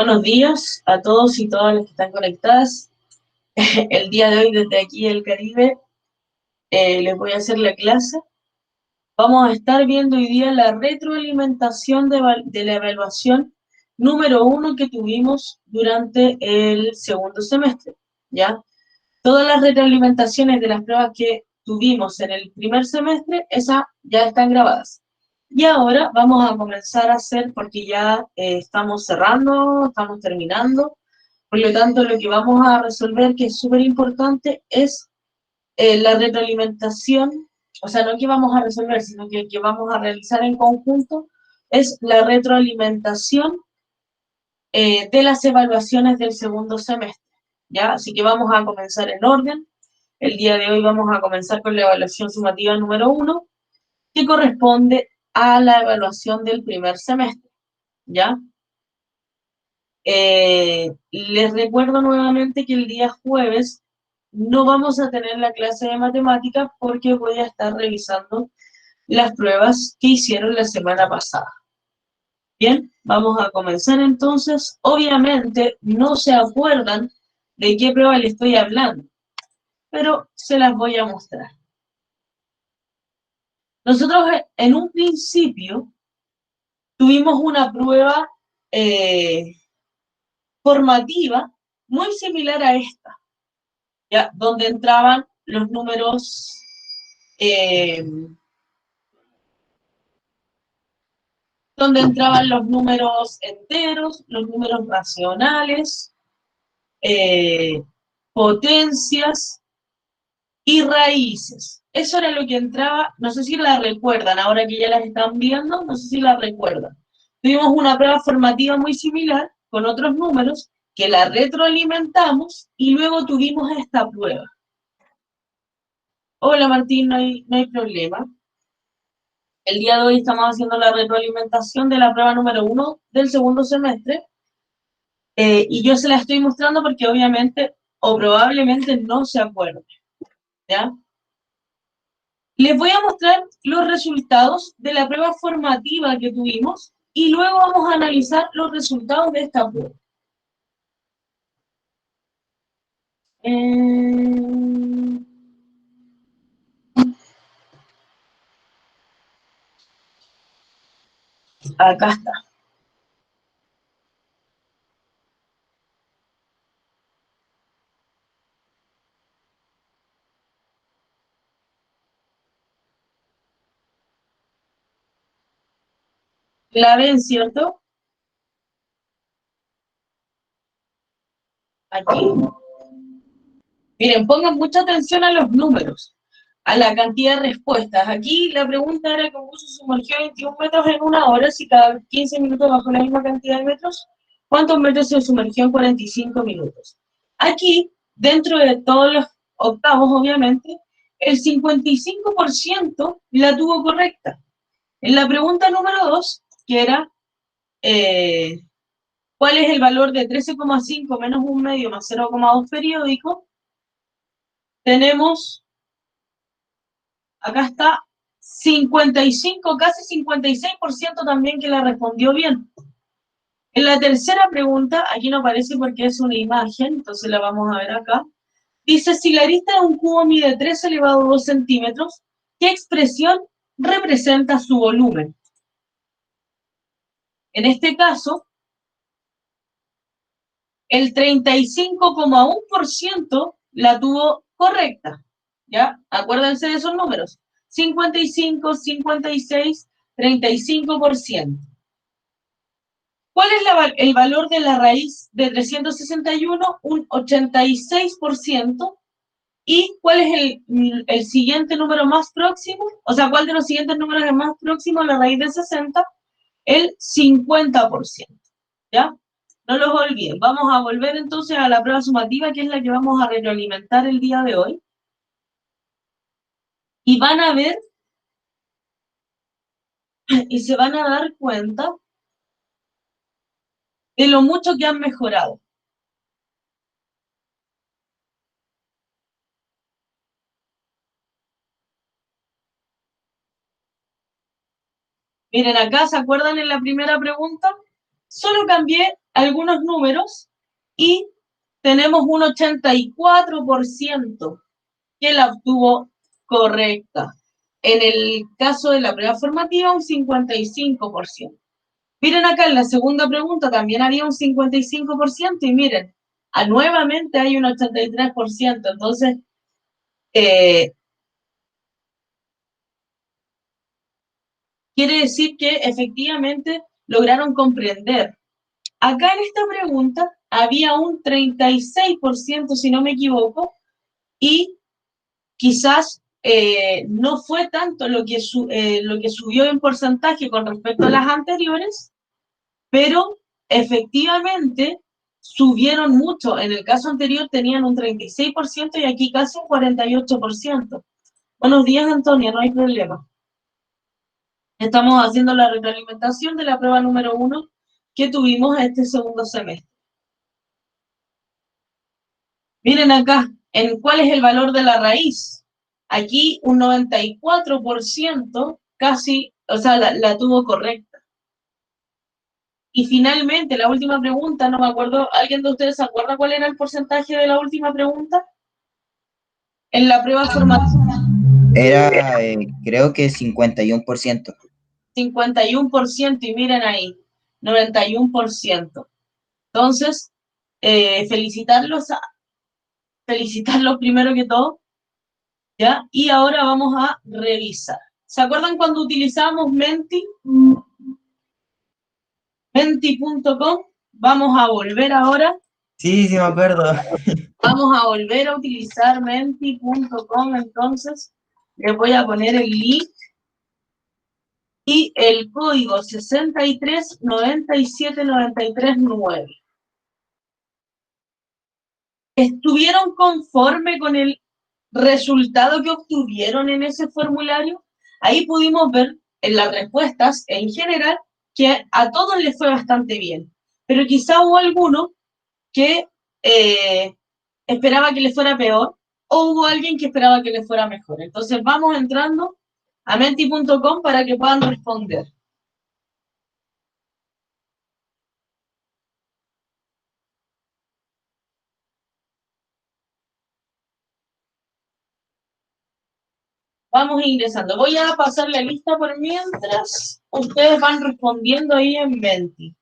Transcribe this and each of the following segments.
Buenos días a todos y todas las que están conectadas. El día de hoy, desde aquí del Caribe, les voy a hacer la clase. Vamos a estar viendo hoy día la retroalimentación de la evaluación número 1 que tuvimos durante el segundo semestre, ¿ya? Todas las retroalimentaciones de las pruebas que tuvimos en el primer semestre, esas ya están grabadas. Y ahora vamos a comenzar a hacer, porque ya estamos cerrando, estamos terminando. Por lo tanto, lo que vamos a resolver, que es súper importante, es la retroalimentación, o sea, no que vamos a resolver, sino que vamos a realizar en conjunto, es la retroalimentación de las evaluaciones del segundo semestre, ¿ya? Así que vamos a comenzar en orden. El día de hoy vamos a comenzar con la evaluación sumativa número 1, que corresponde a la evaluación del primer semestre, ¿ya? Les recuerdo nuevamente que el día jueves no vamos a tener la clase de matemáticas porque voy a estar revisando las pruebas que hicieron la semana pasada. Bien, vamos a comenzar entonces. Obviamente no se acuerdan de qué prueba le estoy hablando, pero se las voy a mostrar. Nosotros en un principio tuvimos una prueba formativa muy similar a esta, ¿ya? Donde entraban los números, eh, donde entraban los números enteros, los números racionales, eh, potencias y raíces. Eso era lo que entraba, no sé si la recuerdan, ahora que ya las están viendo, no sé si la recuerdan. Tuvimos una prueba formativa muy similar, con otros números, que la retroalimentamos y luego tuvimos esta prueba. Hola Martín, no hay problema. El día de hoy estamos haciendo la retroalimentación de la prueba número 1 del segundo semestre, y yo se la estoy mostrando porque obviamente o probablemente no se acuerde, ¿ya? Les voy a mostrar los resultados de la prueba formativa que tuvimos y luego vamos a analizar los resultados de esta prueba. Eh, Acá está. ¿La ven, cierto? Aquí. Miren, pongan mucha atención a los números, a la cantidad de respuestas. Aquí la pregunta era cómo se sumergió 21 metros en una hora, si cada 15 minutos bajó la misma cantidad de metros, ¿cuántos metros se sumergió en 45 minutos? Aquí, dentro de todos los octavos, obviamente, el 55% la tuvo correcta. En la pregunta número 2, que era, eh, ¿cuál es el valor de 13,5 menos un medio más 0,2 periódico? Tenemos, acá está, 55, casi 56% también que la respondió bien. En la tercera pregunta, aquí no aparece porque es una imagen, entonces la vamos a ver acá. Dice, si la arista de un cubo mide 3 elevado a 2 centímetros, ¿qué expresión representa su volumen? En este caso, el 35,1% la tuvo correcta, ¿ya? Acuérdense de esos números. 55, 56, 35%. ¿Cuál es el valor de la raíz de 361? Un 86%. ¿Y cuál es el siguiente número más próximo? O sea, ¿cuál de los siguientes números es más próximo a la raíz de 60? El 50%. ¿Ya? No los olviden. Vamos a volver entonces a la prueba sumativa, que es la que vamos a retroalimentar el día de hoy. Y van a ver y se van a dar cuenta de lo mucho que han mejorado. Miren, acá, ¿se acuerdan en la primera pregunta? Solo cambié algunos números y tenemos un 84% que la obtuvo correcta. En el caso de la prueba formativa, un 55%. Miren acá, en la segunda pregunta también había un 55% y miren, nuevamente hay un 83%. Entonces, quiere decir que efectivamente lograron comprender. Acá en esta pregunta había un 36%, si no me equivoco, y quizás no fue tanto lo que subió en porcentaje con respecto a las anteriores, pero efectivamente subieron mucho. En el caso anterior tenían un 36% y aquí casi un 48%. Buenos días, Antonia, no hay problema. Estamos haciendo la retroalimentación de la prueba número 1 que tuvimos este segundo semestre. Miren acá, ¿en cuál es el valor de la raíz? Aquí un 94% casi, o sea, la tuvo correcta. Y finalmente, la última pregunta, no me acuerdo, ¿alguien de ustedes se acuerda cuál era el porcentaje de la última pregunta? En la prueba formativa. Era, creo que 51%. 51% y miren ahí, 91%. Entonces, felicitarlos primero que todo, ¿ya? Y ahora vamos a revisar. ¿Se acuerdan cuando utilizábamos Menti? Menti.com. Vamos a volver ahora. Sí, sí me acuerdo. Vamos a volver a utilizar Menti.com. Entonces, les voy a poner el link y el código 6397939. ¿Estuvieron conforme con el resultado que obtuvieron en ese formulario? Ahí pudimos ver en las respuestas en general que a todos les fue bastante bien, pero quizá hubo alguno que esperaba que le fuera peor o hubo alguien que esperaba que le fuera mejor. Entonces vamos entrando a menti.com para que puedan responder. Vamos ingresando. Voy a pasar la lista por mientras ustedes van respondiendo ahí en Menti.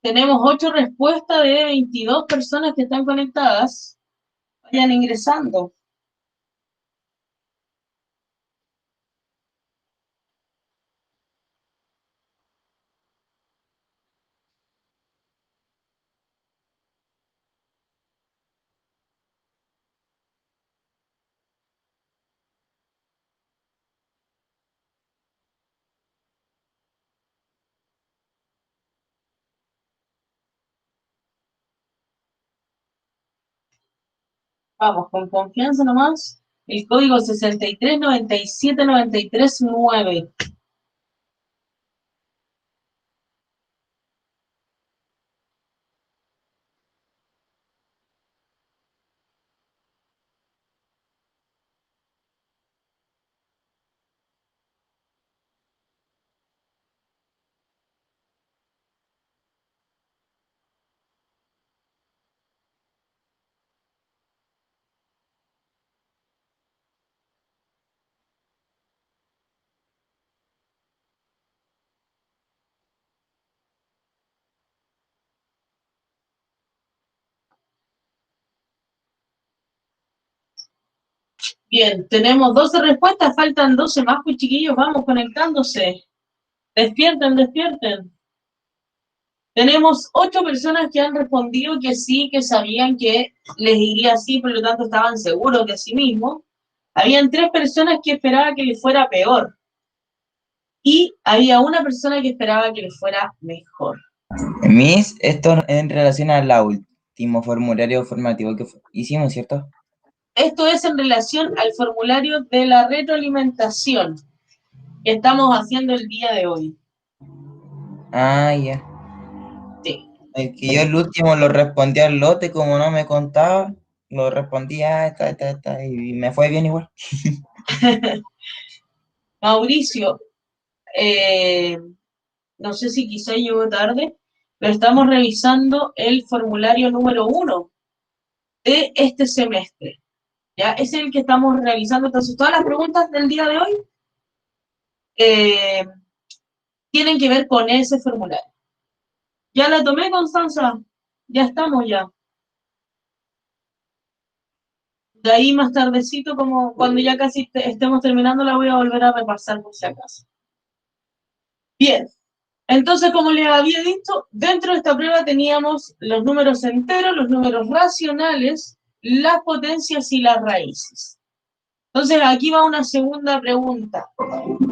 Tenemos 8 respuestas de 22 personas que están conectadas. Vayan ingresando. Vamos, con confianza nomás. El código 6397939. Bien, tenemos 12 respuestas, faltan 12 más, pues chiquillos, vamos conectándose. Despierten, despierten. Tenemos 8 personas que han respondido que sí, que sabían que les iría así, por lo tanto estaban seguros de sí mismos. Habían 3 personas que esperaban que le fuera peor. Y había una persona que esperaba que le fuera mejor. Miss, esto en relación al último formulario formativo que hicimos, ¿cierto? Esto es en relación al formulario de la retroalimentación que estamos haciendo el día de hoy. Ah, ya. Sí. Es que yo el último lo respondí al lote, como no me contaba, lo respondí, y me fue bien igual. Mauricio, no sé si quizá llegó tarde, pero estamos revisando el formulario número 1 de este semestre. ¿Ya? Es el que estamos realizando. Entonces, todas las preguntas del día de hoy eh, tienen que ver con ese formulario. Ya la tomé, Constanza. Ya estamos ya. De ahí más tardecito, como cuando ya casi estemos terminando, la voy a volver a repasar por si acaso. Bien. Entonces, como les había dicho, dentro de esta prueba teníamos los números enteros, los números racionales, las potencias y las raíces. Entonces, aquí va una segunda pregunta.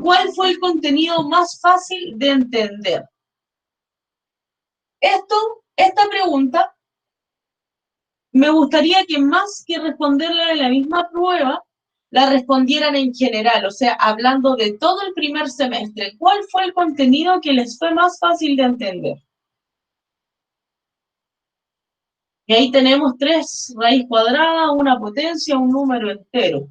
¿Cuál fue el contenido más fácil de entender? Esta pregunta, me gustaría que más que responderla en la misma prueba, la respondieran en general, o sea, hablando de todo el primer semestre. ¿Cuál fue el contenido que les fue más fácil de entender? Y ahí tenemos 3 raíz cuadrada, una potencia, un número entero.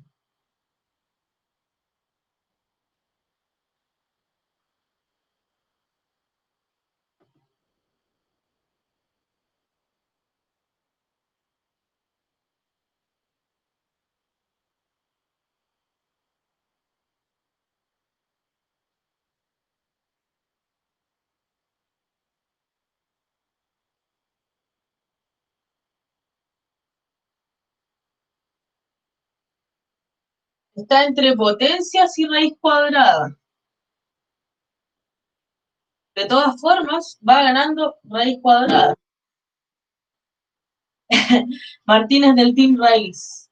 Está entre potencias y raíz cuadrada. De todas formas, va ganando raíz cuadrada. Martínez del Team Raíz.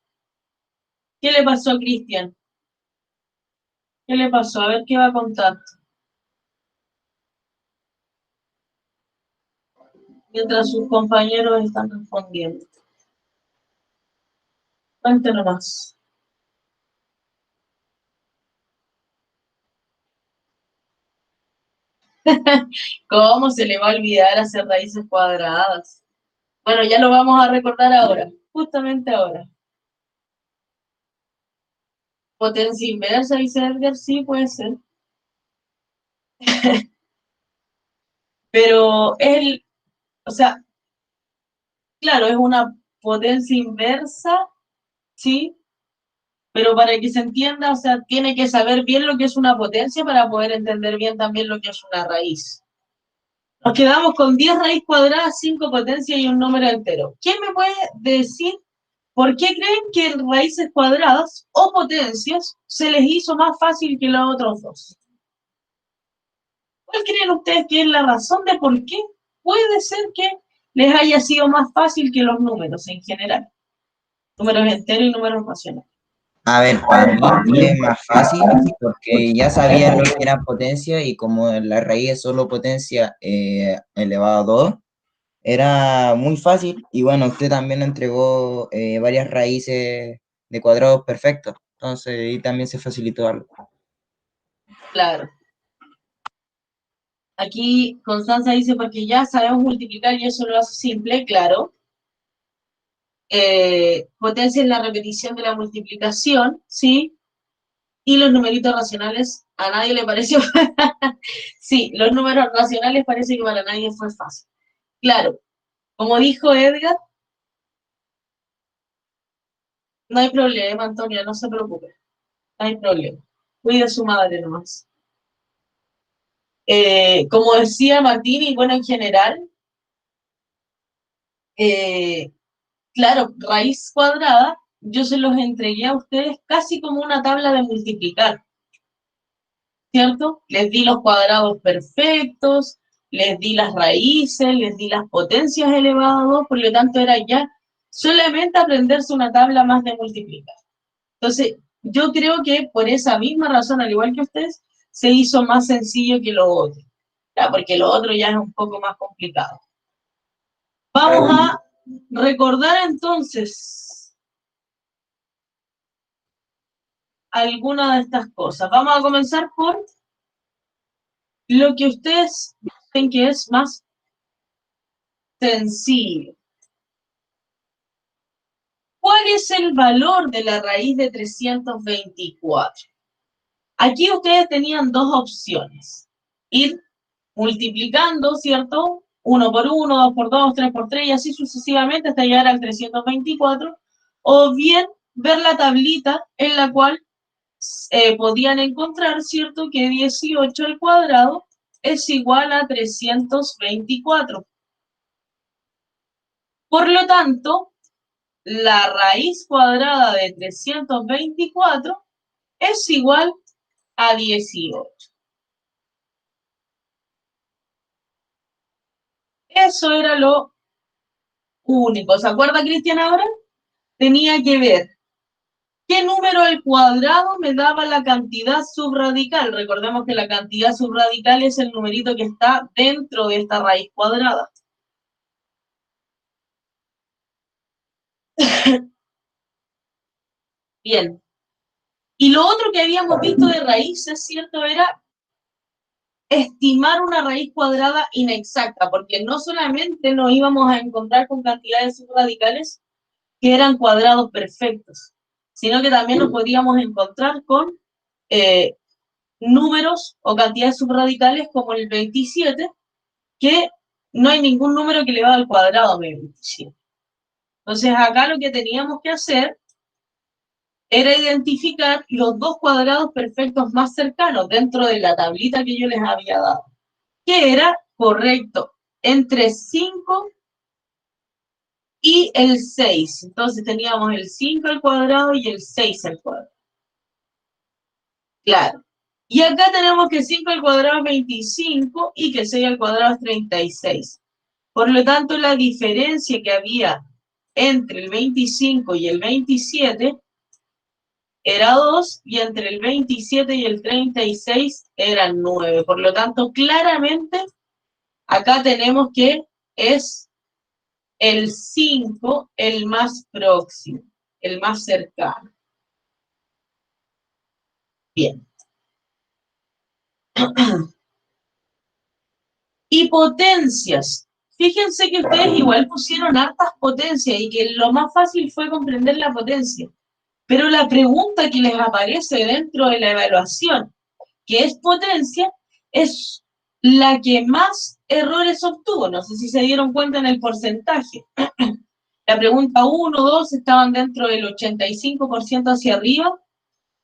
¿Qué le pasó a Cristian? ¿Qué le pasó? A ver qué va a contar. Mientras sus compañeros están respondiendo. Cuéntenos más. ¿Cómo se le va a olvidar hacer raíces cuadradas? Bueno, ya lo vamos a recordar ahora, justamente ahora. Potencia inversa, dice Edgar, sí, puede ser. Pero o sea, claro, es una potencia inversa, sí, pero para que se entienda, o sea, tiene que saber bien lo que es una potencia para poder entender bien también lo que es una raíz. Nos quedamos con 10 raíz cuadrada, 5 potencias y un número entero. ¿Quién me puede decir por qué creen que raíces cuadradas o potencias se les hizo más fácil que los otros dos? ¿Cuál creen ustedes que es la razón de por qué puede ser que les haya sido más fácil que los números en general? Números enteros y números racionales. A ver, para mí fue más fácil porque ya sabía lo que era potencia y como la raíz es solo potencia elevado a 2, era muy fácil. Y bueno, usted también entregó varias raíces de cuadrados perfectos, entonces ahí también se facilitó algo. Claro. Aquí Constanza dice, porque ya sabemos multiplicar y eso lo hace simple, claro. Potencia es la repetición de la multiplicación, ¿sí? Y los numeritos racionales, a nadie le pareció. Sí, los números racionales parece que para nadie fue fácil. Claro, como dijo Edgar, no hay problema, Antonia, no se preocupe. No hay problema. Cuide a su madre nomás. Como decía Martín, y bueno, en general, eh, claro, raíz cuadrada, yo se los entregué a ustedes casi como una tabla de multiplicar, ¿cierto? Les di los cuadrados perfectos, les di las raíces, les di las potencias elevadas a 2, por lo tanto era ya solamente aprenderse una tabla más de multiplicar. Entonces, yo creo que por esa misma razón, al igual que ustedes, se hizo más sencillo que lo otro, ya, porque lo otro ya es un poco más complicado. Vamos a recordar entonces algunas de estas cosas. Vamos a comenzar por lo que ustedes dicen que es más sencillo. ¿Cuál es el valor de la raíz de 324? Aquí ustedes tenían dos opciones. Ir multiplicando, ¿cierto? 1 por 1, 2 por 2, 3 por 3 y así sucesivamente hasta llegar al 324. O bien ver la tablita en la cual podían encontrar, ¿cierto? Que 18 al cuadrado es igual a 324. Por lo tanto, la raíz cuadrada de 324 es igual a 18. Eso era lo único. ¿Se acuerda, Cristian, ahora? Tenía que ver qué número al cuadrado me daba la cantidad subradical. Recordemos que la cantidad subradical es el numerito que está dentro de esta raíz cuadrada. Bien. Y lo otro que habíamos visto de raíces, ¿cierto? Era estimar una raíz cuadrada inexacta, porque no solamente nos íbamos a encontrar con cantidades subradicales que eran cuadrados perfectos, sino que también nos podíamos encontrar con números o cantidades subradicales como el 27, que no hay ningún número que le va al cuadrado a 27. Entonces acá lo que teníamos que hacer era identificar los dos cuadrados perfectos más cercanos dentro de la tablita que yo les había dado, que era correcto entre 5 y el 6. Entonces teníamos el 5 al cuadrado y el 6 al cuadrado. Claro. Y acá tenemos que 5 al cuadrado es 25 y que 6 al cuadrado es 36. Por lo tanto, la diferencia que había entre el 25 y el 27 era 2 y entre el 27 y el 36 eran 9. Por lo tanto, claramente, acá tenemos que es el 5 el más próximo, el más cercano. Bien. Y potencias. Fíjense que ustedes igual pusieron hartas potencias y que lo más fácil fue comprender la potencia. Pero la pregunta que les aparece dentro de la evaluación, que es potencia, es la que más errores obtuvo. No sé si se dieron cuenta en el porcentaje. La pregunta 1, 2 estaban dentro del 85% hacia arriba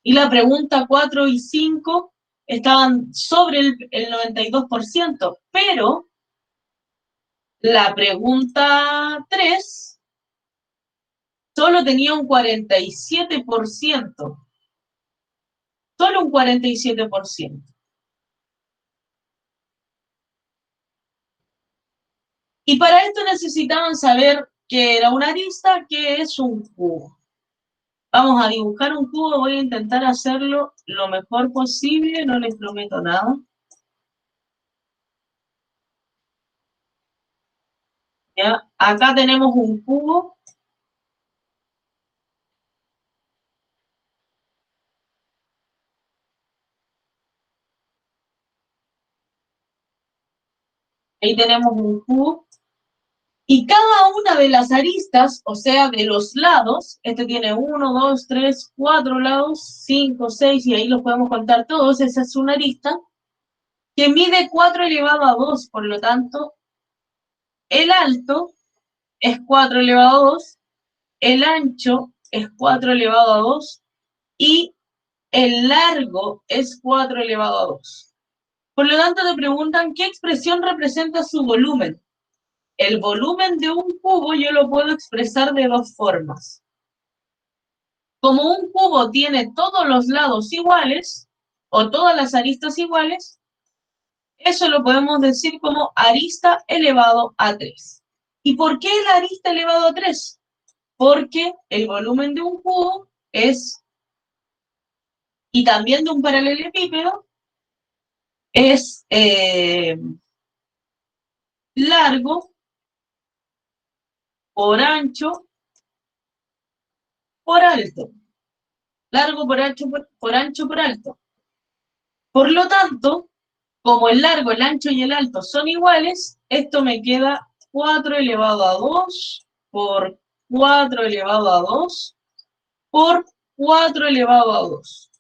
y la pregunta 4 y 5 estaban sobre el 92%, pero la pregunta 3 solo tenía un 47%, solo un 47%. Y para esto necesitaban saber qué era una arista, qué es un cubo. Vamos a dibujar un cubo, voy a intentar hacerlo lo mejor posible, no les prometo nada. ¿Ya? Acá tenemos un cubo. Ahí tenemos un cubo. Y cada una de las aristas, o sea, de los lados, este tiene 1, 2, 3, 4 lados, 5, 6, y ahí los podemos contar todos, esa es una arista, que mide 4 elevado a 2, por lo tanto, el alto es 4 elevado a 2, el ancho es 4 elevado a 2, y el largo es 4 elevado a 2. Por lo tanto, te preguntan qué expresión representa su volumen. El volumen de un cubo yo lo puedo expresar de dos formas. Como un cubo tiene todos los lados iguales, o todas las aristas iguales, eso lo podemos decir como arista elevado a 3. ¿Y por qué la arista elevado a 3? Porque el volumen de un cubo es y también de un paralelepípedo es largo por ancho por alto. Largo por ancho por ancho por alto. Por lo tanto, como el largo, el ancho y el alto son iguales, esto me queda 4 elevado a 2 por 4 elevado a 2 por 4 elevado a 2.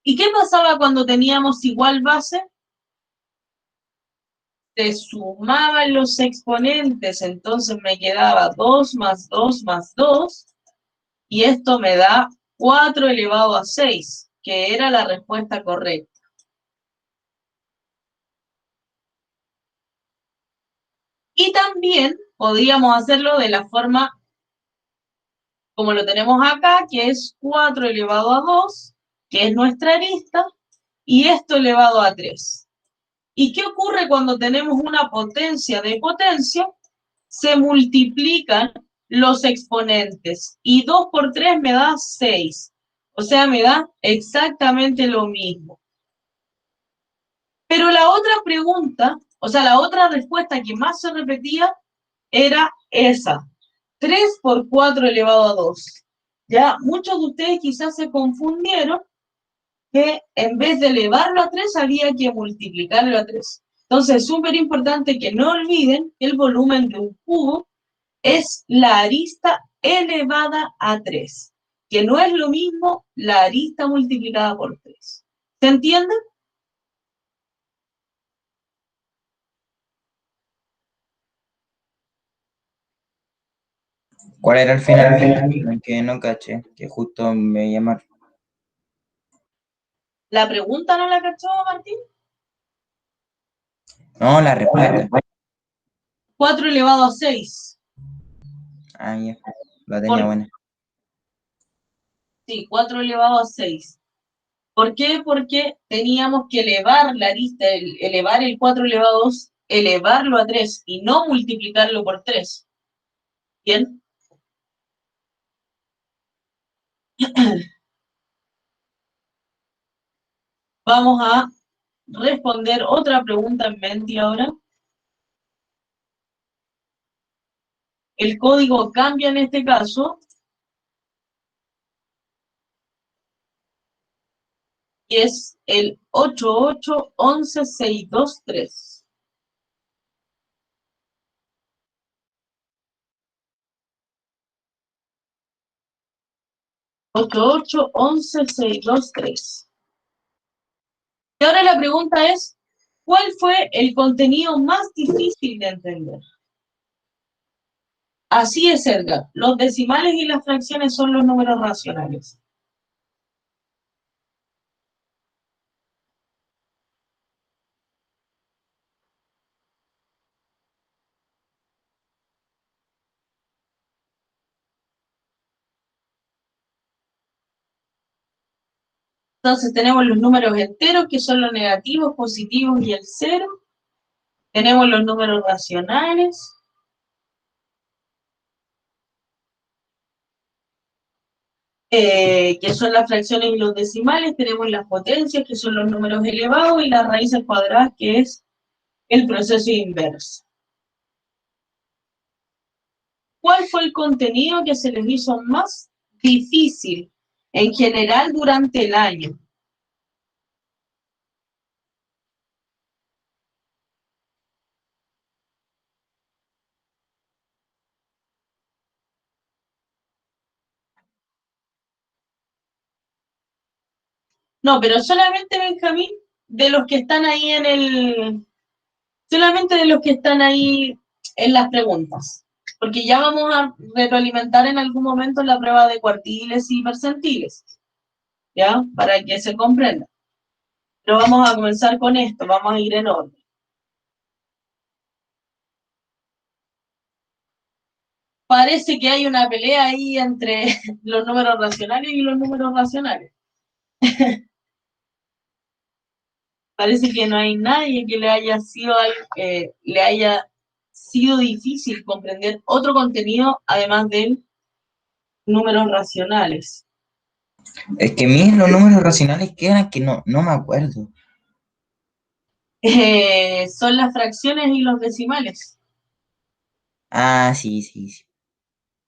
¿Y qué pasaba cuando teníamos igual base? Se sumaban los exponentes, entonces me quedaba 2 más 2 más 2, y esto me da 4 elevado a 6, que era la respuesta correcta. Y también podríamos hacerlo de la forma como lo tenemos acá, que es 4 elevado a 2, que es nuestra arista, y esto elevado a 3. ¿Y qué ocurre cuando tenemos una potencia de potencia? Se multiplican los exponentes, y 2 por 3 me da 6. O sea, me da exactamente lo mismo. Pero la otra pregunta, o sea, la otra respuesta que más se repetía era esa. 3 por 4 elevado a 2. Ya muchos de ustedes quizás se confundieron que en vez de elevarlo a 3 había que multiplicarlo a 3. Entonces es súper importante que no olviden que el volumen de un cubo es la arista elevada a 3, que no es lo mismo la arista multiplicada por 3. ¿Se entiende? ¿Cuál era el final? Que no caché, que justo me llamaron. ¿La pregunta no la cachó, Martín? No, la respuesta. 4 elevado a 6. Ah, ya, la tenía Por, buena. sí, 4 elevado a 6. ¿Por qué? Porque teníamos que elevar la arista, elevar el 4 elevado a 2, elevarlo a 3 y no multiplicarlo por 3. ¿Bien? Vamos a responder otra pregunta en mente ahora. El código cambia en este caso y es el 8811623. 8811623. Y ahora la pregunta es, ¿cuál fue el contenido más difícil de entender? Así es, Edgar. Los decimales y las fracciones son los números racionales. Entonces tenemos los números enteros, que son los negativos, positivos y el cero. Tenemos los números racionales, que son las fracciones y los decimales. Tenemos las potencias, que son los números elevados, y las raíces cuadradas, que es el proceso inverso. ¿Cuál fue el contenido que se les hizo más difícil en general durante el año? No, pero solamente, Benjamín, de los que están ahí solamente de los que están ahí en las preguntas, porque ya vamos a retroalimentar en algún momento la prueba de cuartiles y percentiles, ¿ya? Para que se comprenda. Pero vamos a comenzar con esto, vamos a ir en orden. Parece que hay una pelea ahí entre los números racionales y los números racionales. Parece que no hay nadie que le haya sido difícil comprender otro contenido además de números racionales. Es que a mí los números racionales quedan que no me acuerdo. Son las fracciones y los decimales. Ah, sí, sí, sí.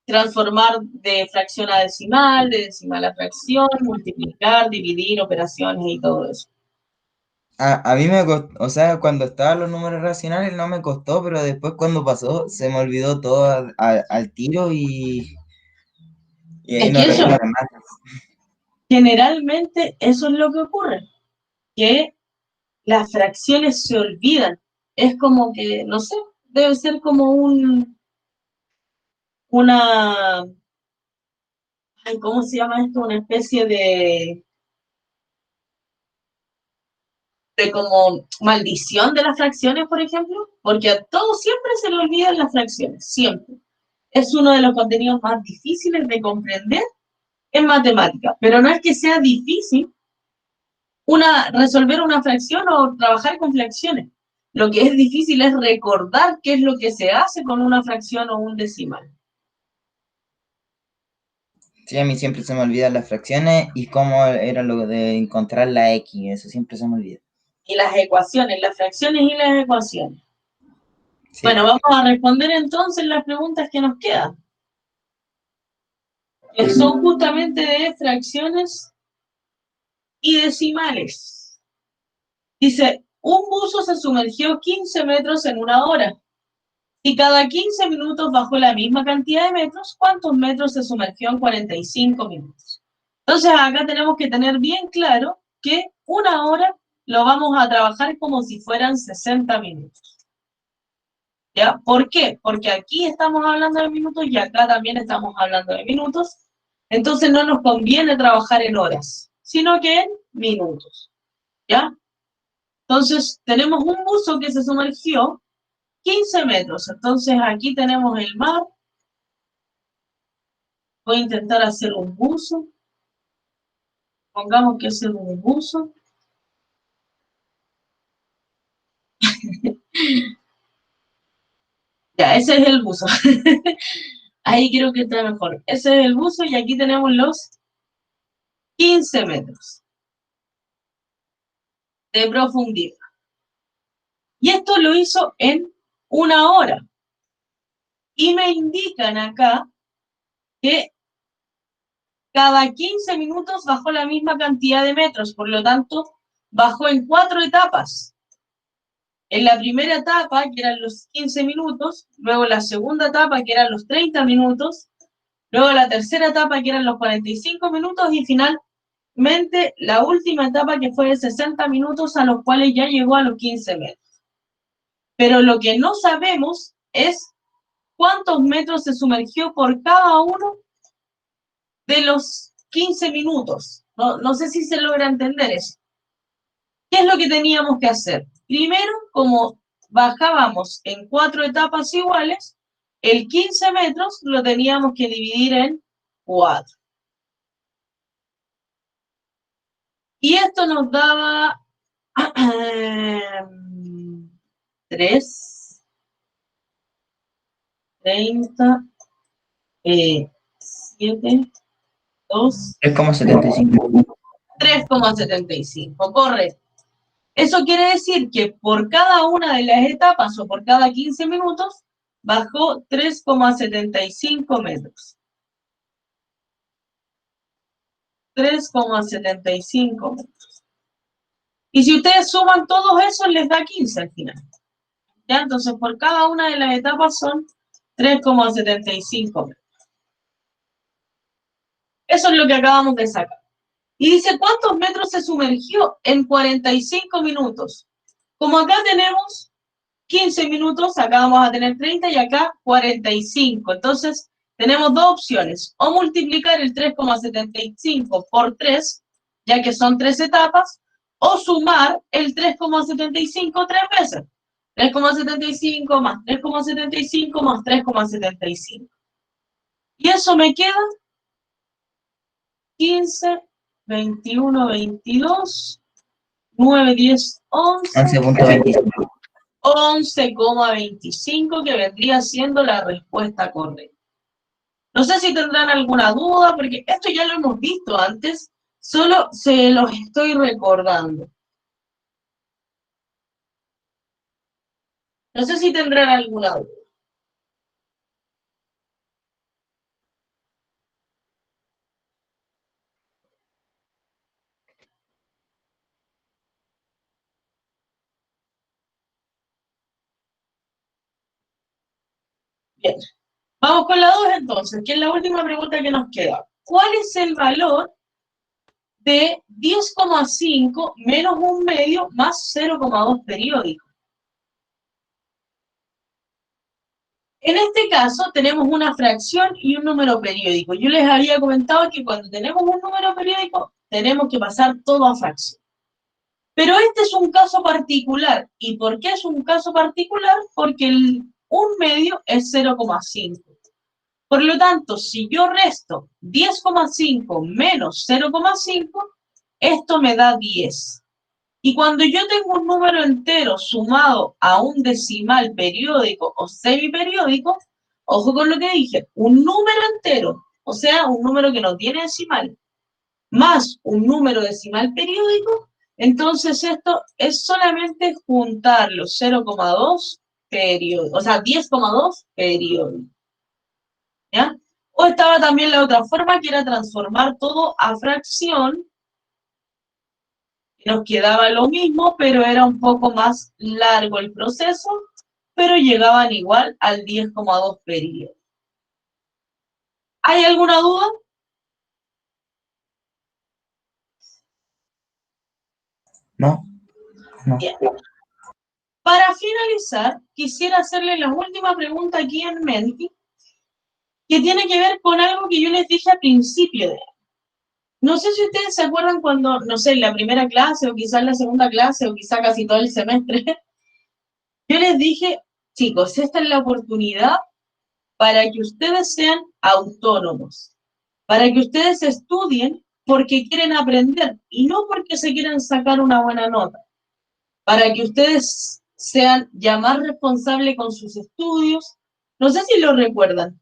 Transformar de fracción a decimal, de decimal a fracción, multiplicar, dividir, operaciones y todo eso. A mí me costó, o sea, cuando estaban los números racionales no me costó, pero después cuando pasó se me olvidó todo al tiro y ahí Es no que eso, recuerdo nada. generalmente eso es lo que ocurre, que las fracciones se olvidan. Es como que, no sé, debe ser como una, ay, ¿cómo se llama esto? Una especie de como maldición de las fracciones, por ejemplo, porque a todos siempre se le olvidan las fracciones, siempre. Es uno de los contenidos más difíciles de comprender en matemática, pero no es que sea difícil resolver una fracción o trabajar con fracciones. Lo que es difícil es recordar qué es lo que se hace con una fracción o un decimal. Sí, a mí siempre se me olvidan las fracciones y cómo era lo de encontrar la X, eso siempre se me olvida. Y las ecuaciones, las fracciones y las ecuaciones. Sí, Bueno, vamos a responder entonces las preguntas que nos quedan, que son justamente de fracciones y decimales. Dice, un buzo se sumergió 15 metros en una hora. Si cada 15 minutos bajó la misma cantidad de metros, ¿cuántos metros se sumergió en 45 minutos? Entonces acá tenemos que tener bien claro que una hora lo vamos a trabajar como si fueran 60 minutos. ¿Ya? ¿Por qué? Porque aquí estamos hablando de minutos y acá también estamos hablando de minutos. Entonces no nos conviene trabajar en horas, sino que en minutos. ¿Ya? Entonces tenemos un buzo que se sumergió 15 metros. Entonces aquí tenemos el mar. Voy a intentar hacer un buzo. Pongamos que es un buzo. Ya, ese es el buzo. Ahí creo que está mejor. Ese es el buzo y aquí tenemos los 15 metros de profundidad. Y esto lo hizo en una hora. Y me indican acá que cada 15 minutos bajó la misma cantidad de metros, por lo tanto, bajó en 4 etapas. En la primera etapa, que eran los 15 minutos, luego la segunda etapa, que eran los 30 minutos, luego la tercera etapa, que eran los 45 minutos, y finalmente la última etapa, que fue de 60 minutos, a los cuales ya llegó a los 15 metros. Pero lo que no sabemos es cuántos metros se sumergió por cada uno de los 15 minutos. No sé si se logra entender eso. ¿Qué es lo que teníamos que hacer? Primero, como bajábamos en 4 etapas iguales, el 15 metros lo teníamos que dividir en 4. Y esto nos daba 3, 30, 7, 2, 3,75. 3,75. Correcto. Eso quiere decir que por cada una de las etapas o por cada 15 minutos bajó 3,75 metros. 3,75 metros. Y si ustedes suman todos esos, les da 15 al final. ¿Ya? Entonces, por cada una de las etapas son 3,75 metros. Eso es lo que acabamos de sacar. Y dice, ¿cuántos metros se sumergió en 45 minutos? Como acá tenemos 15 minutos, acá vamos a tener 30 y acá 45. Entonces, tenemos dos opciones. O multiplicar el 3,75 por 3, ya que son 3 etapas, o sumar el 3,75 3 veces. 3,75 más 3,75 más 3,75. Y eso me queda 15, 21, 22, 9, 10, 11. 11,25. 11,25, que vendría siendo la respuesta correcta. No sé si tendrán alguna duda, porque esto ya lo hemos visto antes, solo se los estoy recordando. No sé si tendrán alguna duda. Bien, vamos con la 2 entonces, que es la última pregunta que nos queda. ¿Cuál es el valor de 10,5 menos un medio más 0,2 periódico? En este caso tenemos una fracción y un número periódico. Yo les había comentado que cuando tenemos un número periódico tenemos que pasar todo a fracción. Pero este es un caso particular. ¿Y por qué es un caso particular? Porque un medio es 0,5. Por lo tanto, si yo resto 10,5 menos 0,5, esto me da 10. Y cuando yo tengo un número entero sumado a un decimal periódico o semiperiódico, ojo con lo que dije, un número entero, o sea, un número que no tiene decimal, más un número decimal periódico, entonces esto es solamente juntar los 0,2 periódicos, o sea, 10,2 periódicos, ¿ya? O estaba también la otra forma, que era transformar todo a fracción, nos quedaba lo mismo, pero era un poco más largo el proceso, pero llegaban igual al 10,2 periodos. ¿Hay alguna duda? No, no. Bien. Para finalizar, quisiera hacerle la última pregunta aquí en mente, que tiene que ver con algo que yo les dije al principio de. No sé si ustedes se acuerdan cuando, no sé, en la primera clase o quizás en la segunda clase o quizás casi todo el semestre, yo les dije, chicos, esta es la oportunidad para que ustedes sean autónomos, para que ustedes estudien porque quieren aprender y no porque se quieren sacar una buena nota, para que ustedes sean ya más responsables con sus estudios. No sé si lo recuerdan,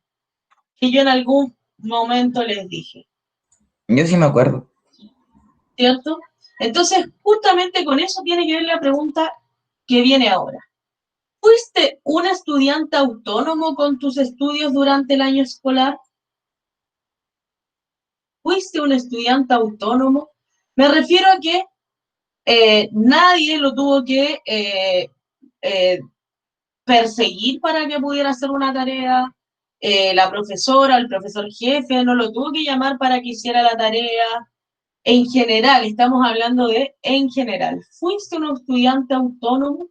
que yo en algún momento les dije, Yo sí me acuerdo. ¿cierto? Entonces, justamente con eso tiene que ver la pregunta que viene ahora. ¿Fuiste un estudiante autónomo con tus estudios durante el año escolar? ¿Fuiste un estudiante autónomo? Me refiero a que nadie lo tuvo que eh, perseguir para que pudiera hacer una tarea. La profesora, el profesor jefe, no lo tuvo que llamar para que hiciera la tarea. En general, estamos hablando de en general. ¿Fuiste un estudiante autónomo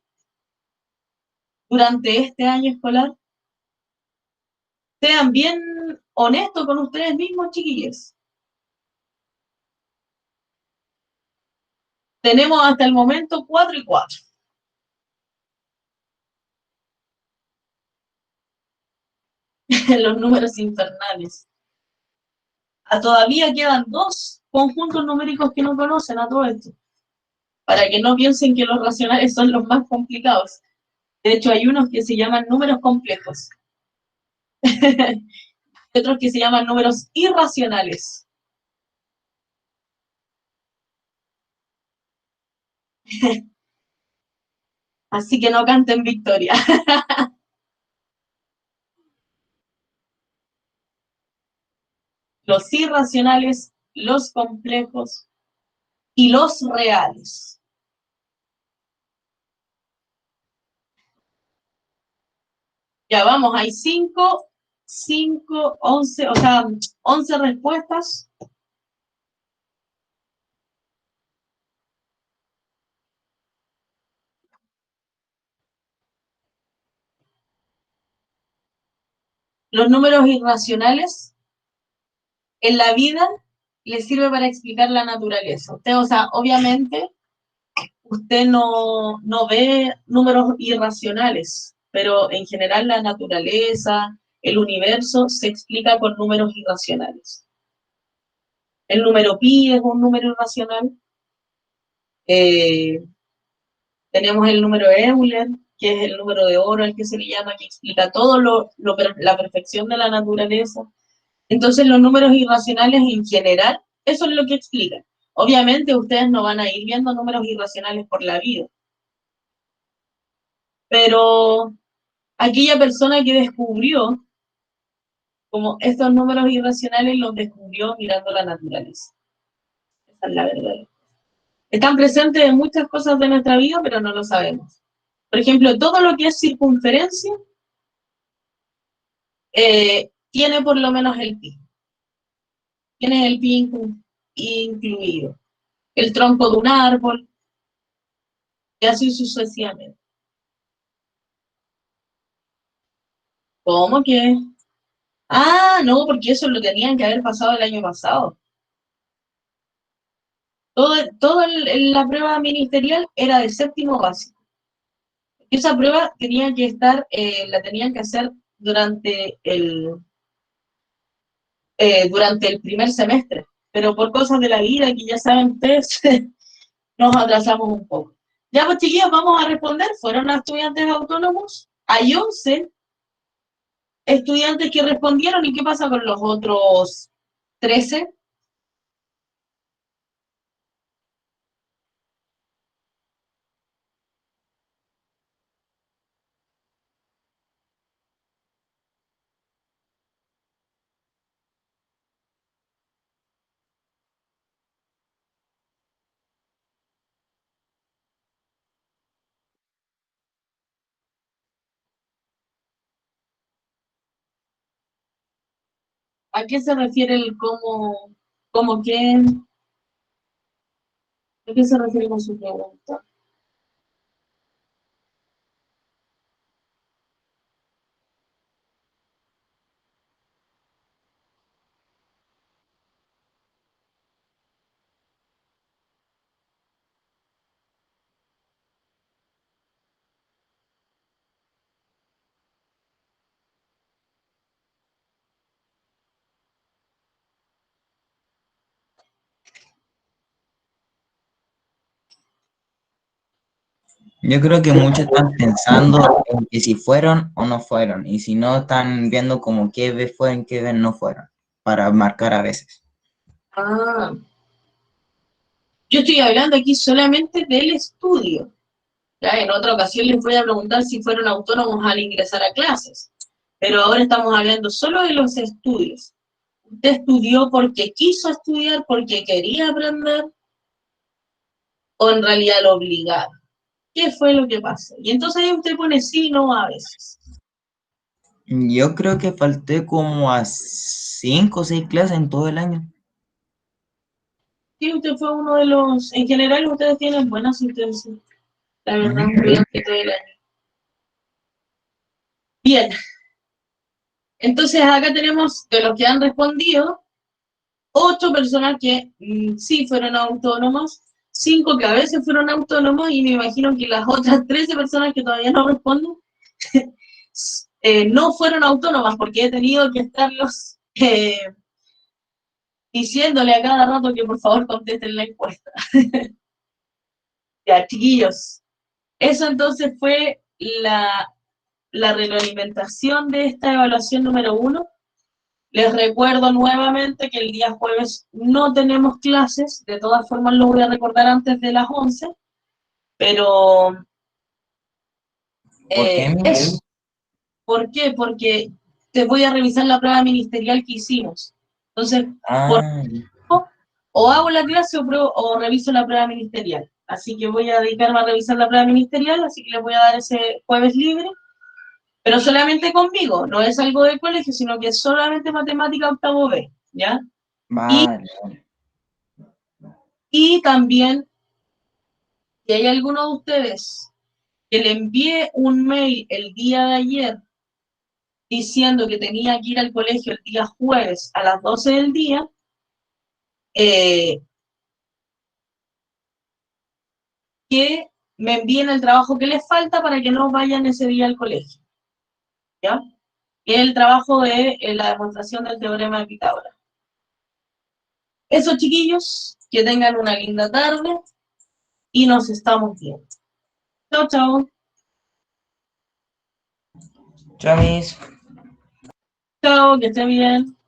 durante este año escolar? Sean bien honestos con ustedes mismos, chiquillos. Tenemos hasta el momento 4 y 4. Los números infernales. Todavía quedan dos conjuntos numéricos que no conocen a todo esto, para que no piensen que los racionales son los más complicados. De hecho, hay unos que se llaman números complejos, y otros que se llaman números irracionales. Así que no canten victoria. Los irracionales, los complejos y los reales. Ya vamos, hay 11, o sea, 11 respuestas. Los números irracionales en la vida les sirve para explicar la naturaleza. Usted, o sea, obviamente, usted no ve números irracionales, pero en general la naturaleza, el universo, se explica con números irracionales. El número pi es un número irracional. Eh, Tenemos el número Euler, que es el número de oro, al que se le llama, que explica todo la perfección de la naturaleza. Entonces los números irracionales en general, eso es lo que explican. Obviamente ustedes no van a ir viendo números irracionales por la vida, pero aquella persona que descubrió como estos números irracionales los descubrió mirando la naturaleza. Esa es la verdad. Están presentes en muchas cosas de nuestra vida, pero no lo sabemos. Por ejemplo, todo lo que es circunferencia tiene por lo menos el pi. Tiene el pi incluido. El tronco de un árbol, y así sucesivamente. ¿Cómo que? Ah, no, porque eso lo tenían que haber pasado el año pasado. La prueba ministerial era de séptimo básico. Esa prueba tenía que estar, la tenían que hacer durante el primer semestre, pero por cosas de la vida que ya saben ustedes, nos atrasamos un poco. Ya pues chiquillos, vamos a responder. ¿Fueron estudiantes autónomos? Hay 11 estudiantes que respondieron. ¿Y qué pasa con los otros 13? ¿A qué se refiere el cómo qué? ¿A qué se refiere con su pregunta? Yo creo que muchos están pensando en que si fueron o no fueron, y si no, están viendo como qué vez fueron, qué vez no fueron, para marcar a veces. Ah, yo estoy hablando aquí solamente del estudio. Ya, en otra ocasión les voy a preguntar si fueron autónomos al ingresar a clases, pero ahora estamos hablando solo de los estudios. ¿Usted estudió porque quiso estudiar, porque quería aprender, o en realidad lo obligaron? ¿Qué fue lo que pasó? Y entonces ahí usted pone sí, no a veces. Yo creo que falté como a 5 o 6 clases en todo el año. Sí, usted fue uno de los... En general ustedes tienen buenas asistencia, la verdad, Ujú. durante todo el año. Bien, entonces acá tenemos de los que han respondido, 8 personas que sí fueron autónomos, 5 que a veces fueron autónomos, y me imagino que las otras 13 personas que todavía no responden no fueron autónomas, porque he tenido que estarlos diciéndole a cada rato que por favor contesten la encuesta. Ya, chiquillos. Eso entonces fue la retroalimentación de esta evaluación número 1. Les recuerdo nuevamente que el día jueves no tenemos clases, de todas formas lo voy a recordar antes de las 11, pero ¿Por qué, eso. Miss? ¿Por qué? Porque te voy a revisar la prueba ministerial que hicimos. Entonces, por Ah, o hago la clase o reviso la prueba ministerial. Así que voy a dedicarme a revisar la prueba ministerial, así que les voy a dar ese jueves libre, pero solamente conmigo, no es algo de colegio, sino que es solamente matemática octavo B, ¿ya? Y, vale. y también, si hay alguno de ustedes que le envíe un mail el día de ayer diciendo que tenía que ir al colegio el día jueves a las 12 del día, eh, que me envíen el trabajo que les falta para que no vayan ese día al colegio, ¿ya? Que es el trabajo de la demostración del teorema de Pitágoras. Eso, chiquillos, que tengan una linda tarde y nos estamos viendo. Chao, chao. Chao, Miss. Chao, que esté bien.